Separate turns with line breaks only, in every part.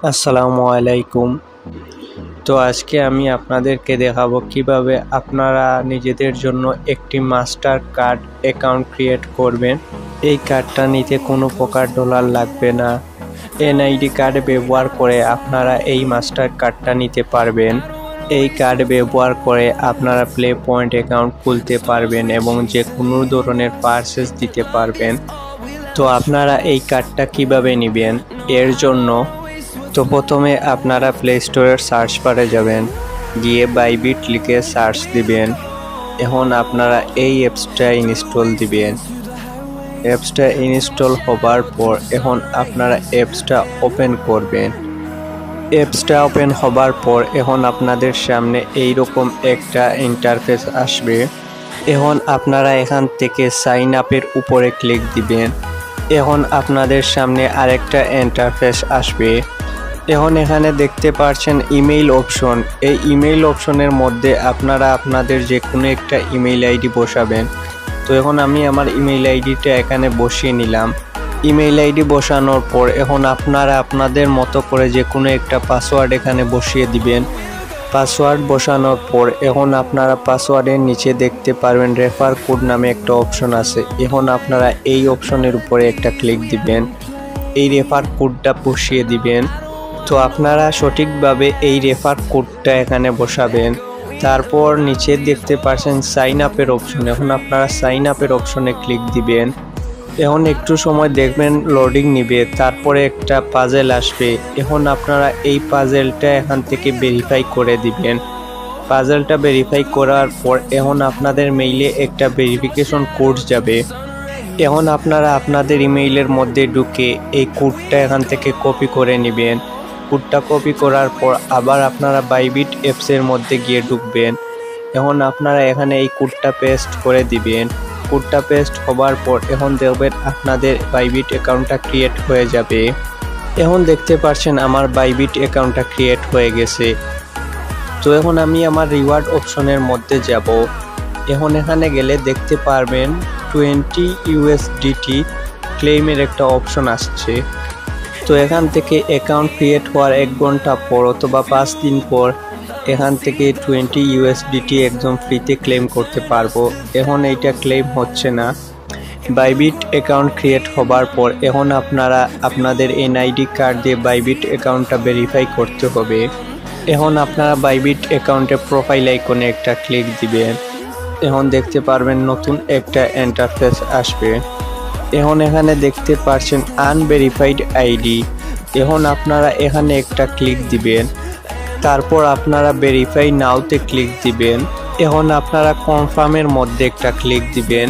আসসালামু আলাইকুম। তো আজকে আমি আপনাদেরকে দেখাবো কিভাবে আপনারা নিজেদের জন্য একটি মাস্টার কার্ড অ্যাকাউন্ট ক্রিয়েট করবেন। এই কার্ডটা নিতে কোনো প্রকার ডলার লাগবে না। এনআইডি কার্ড ব্যবহার করে আপনারা এই মাস্টার কার্ডটা নিতে পারবেন। এই কার্ড ব্যবহার করে আপনারা প্লে পয়েন্ট অ্যাকাউন্ট খুলতে পারবেন এবং যে কোনো ধরনের পারচেজ দিতে পারবেন। তো আপনারা এই কার্ডটা কিভাবে নেবেন এর জন্য প্রথমে আপনারা প্লে স্টোরের সার্চ বারে যাবেন, গিয়ে বাইবিট লিখে সার্চ দিবেন। এখন আপনারা এই অ্যাপসটা ইনস্টল দিবেন। অ্যাপসটা ইনস্টল হবার পর এখন আপনারা অ্যাপসটা ওপেন করবেন। অ্যাপসটা ওপেন হবার পর এখন আপনাদের সামনে এই রকম একটা ইন্টারফেস আসবে। এখন আপনারা এখান থেকে সাইন আপের উপরে ক্লিক দিবেন। এখন আপনাদের সামনে আরেকটা ইন্টারফেস আসবে। এখন এখানে দেখতে পাচ্ছেন ইমেইল অপশন। এই ইমেইল অপশনের মধ্যে আপনারা আপনাদের যে কোনো একটা ইমেইল আইডি বসাবেন। তো এখন আমি আমার ইমেইল আইডিটা এখানে বসিয়ে নিলাম। ইমেইল আইডি বসানোর পর এখন আপনারা আপনাদের মতো করে যে কোনো একটা পাসওয়ার্ড এখানে বসিয়ে দিবেন। পাসওয়ার্ড বসানোর পর এখন আপনারা পাসওয়ার্ডের নিচে দেখতে পারবেন রেফার কোড নামে একটা অপশন আছে। এখন আপনারা এই অপশনের উপরে একটা ক্লিক দিবেন, এই রেফার কোডটা বসিয়ে দিবেন। তো আপনারা সঠিকভাবে এই রেফার কোডটা এখানে বসাবেন। তারপর নিচে দেখতে পাচ্ছেন সাইন আপের অপশন। এখন আপনারা সাইন আপের অপশনে ক্লিক দিবেন। এখন একটু সময় দেখবেন লোডিং নিবে, তারপরে একটা পাজেল আসবে। এখন আপনারা এই পাজেলটা এখান থেকে ভেরিফাই করে দিবেন। পাজেলটা ভেরিফাই করার পর এখন আপনাদের মেইলে একটা ভেরিফিকেশন কোড যাবে। এখন আপনারা আপনাদের ইমেইলের মধ্যে ঢুকে এই কোডটা এখান থেকে কপি করে নেবেন। কোডটা কপি করার পর আবার আপনারা বাইবিট অ্যাপসের মধ্যে গিয়ে ঢুকবেন। এখন আপনারা এখানে এই কোডটা পেস্ট করে দিবেন। কোডটা পেস্ট হবার পর এখন দেখবেন আপনাদের বাইবিট অ্যাকাউন্টটা ক্রিয়েট হয়ে যাবে। এখন দেখতে পাচ্ছেন আমার বাইবিট অ্যাকাউন্টটা ক্রিয়েট হয়ে গেছে। তো এখন আমি আমার রিওয়ার্ড অপশনের মধ্যে যাব। এখন এখানে গেলে দেখতে পারবেন 20 USDT ক্লেইমের একটা অপশন আসছে। তো এখান থেকে অ্যাকাউন্ট ক্রিয়েট হওয়ার 1 ঘন্টা পর অথবা 5 দিন পর এখান থেকে 20 USDT একদম ফ্রিতে ক্লেম করতে পারবো। এখন এইটা ক্লেম হচ্ছে না। বাইবিট অ্যাকাউন্ট ক্রিয়েট হবার পর এখন আপনারা আপনাদের এনআইডি কার্ড দিয়ে বাইবিট অ্যাকাউন্টটা ভেরিফাই করতে হবে। এখন আপনারা বাইবিট অ্যাকাউন্টের প্রোফাইল আইকনে একটা ক্লিক দিবেন। এখন দেখতে পারবেন নতুন একটা ইন্টারফেস আসবে। এখন এখানে দেখতে পাচ্ছেন আনভেরিফাইড আইডি। এখন আপনারা এখানে একটা ক্লিক দিবেন। তারপর আপনারা ভেরিফাই নাওতে ক্লিক দিবেন। এখন আপনারা কনফার্মের মধ্যে একটা ক্লিক দিবেন।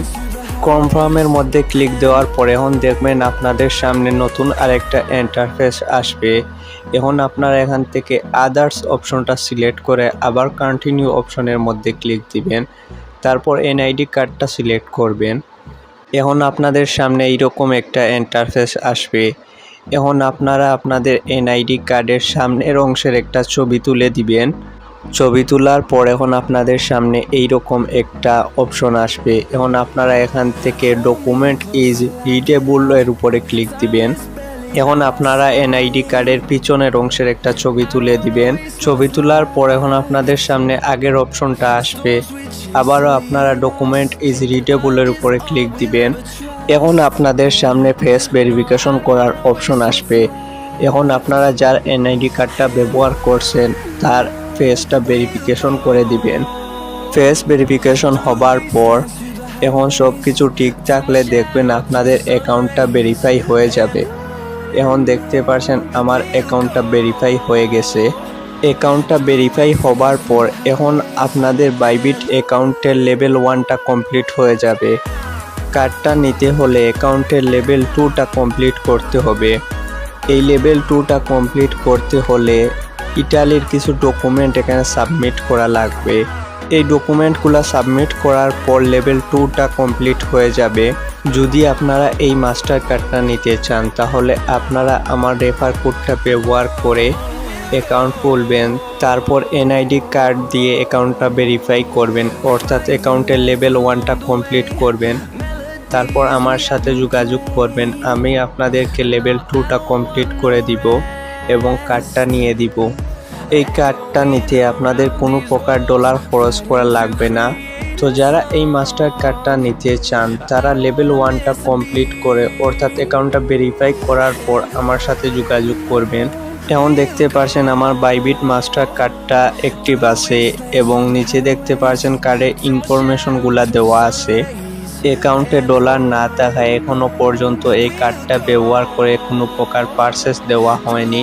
কনফার্মের মধ্যে ক্লিক দেওয়ার পর এখন দেখবেন আপনাদের সামনে নতুন আরেকটা ইন্টারফেস আসবে। এখন আপনারা এখান থেকে আদার্স অপশনটা সিলেক্ট করে আবার কন্টিনিউ অপশনের মধ্যে ক্লিক দিবেন। তারপর এনআইডি কার্ডটা সিলেক্ট করবেন। এখন আপনাদের সামনে এইরকম একটা ইন্টারফেস আসবে। এখন আপনারা আপনাদের এনআইডি কার্ডের সামনের অংশের একটা ছবি তুলে দিবেন। ছবি তোলার পর এখন আপনাদের সামনে এইরকম একটা অপশন আসবে। এখন আপনারা এখান থেকে ডকুমেন্ট ইজ রিডেবল এর উপরে ক্লিক দিবেন। এখন আপনারা এনআইডি কার্ডের পিছনের অংশের একটা ছবি তুলে দিবেন। ছবি তোলার পর এখন আপনাদের সামনে আগের অপশনটা আসবে। আবারও আপনারা ডকুমেন্ট ইজ রিডেবল এর উপরে ক্লিক দিবেন। এখন আপনাদের সামনে ফেস ভেরিফিকেশন করার অপশন আসবে। এখন আপনারা যার এনআইডি কার্ডটা ব্যবহার করছেন তার ফেসটা ভেরিফিকেশন করে দিবেন। ফেস ভেরিফিকেশন হবার পর এখন সব কিছু ঠিক থাকলে দেখবেন আপনাদের অ্যাকাউন্টটা ভেরিফাই হয়ে যাবে। এখন দেখতে পাচ্ছেন আমার অ্যাকাউন্টটা ভেরিফাই হয়ে গেছে। অ্যাকাউন্টটা ভেরিফাই হবার পর এখন আপনাদের বাইবিট অ্যাকাউন্টের লেভেল 1টা কমপ্লিট হয়ে যাবে। কার্ডটা নিতে হলে অ্যাকাউন্টের লেভেল 2টা কমপ্লিট করতে হবে। এই লেভেল 2টা কমপ্লিট করতে হলে ইটালির কিছু ডকুমেন্ট এখানে সাবমিট করা লাগবে। এই ডকুমেন্টগুলো সাবমিট করার পর লেভেল 2টা কমপ্লিট হয়ে যাবে। যদি আপনারা এই মাস্টার কার্ডটা নিতে চান তাহলে আপনারা আমার রেফার কোডটা ব্যবহার করে অ্যাকাউন্ট খুলবেন। তারপর এনআইডি কার্ড দিয়ে অ্যাকাউন্টটা ভেরিফাই করবেন, অর্থাৎ অ্যাকাউন্টের লেভেল 1টা কমপ্লিট করবেন। তারপর আমার সাথে যোগাযোগ করবেন, আমি আপনাদেরকে লেভেল 2টা কমপ্লিট করে দিব। এবং কার্ডটা নিয়ে দিব। এই কার্ডটা নিতে আপনাদের কোনো প্রকার ডলার খরচ করা লাগবে না। তো যারা এই মাস্টার কার্ডটা নিতে চান তারা লেভেল 1টা কমপ্লিট করে অর্থাৎ অ্যাকাউন্টটা ভেরিফাই করার পর আমার সাথে যোগাযোগ করবেন। এখন দেখতে পাচ্ছেন আমার বাইবিট মাস্টার কার্ডটা অ্যাক্টিভ আছে এবং নিচে দেখতে পাচ্ছেন কার্ডের ইনফরমেশনগুলো দেওয়া আছে। অ্যাকাউন্টে ডলার না থাকায় এখনো পর্যন্ত এই কার্ডটা ব্যবহার করে কোনো প্রকার পারচেস দেওয়া হয়নি।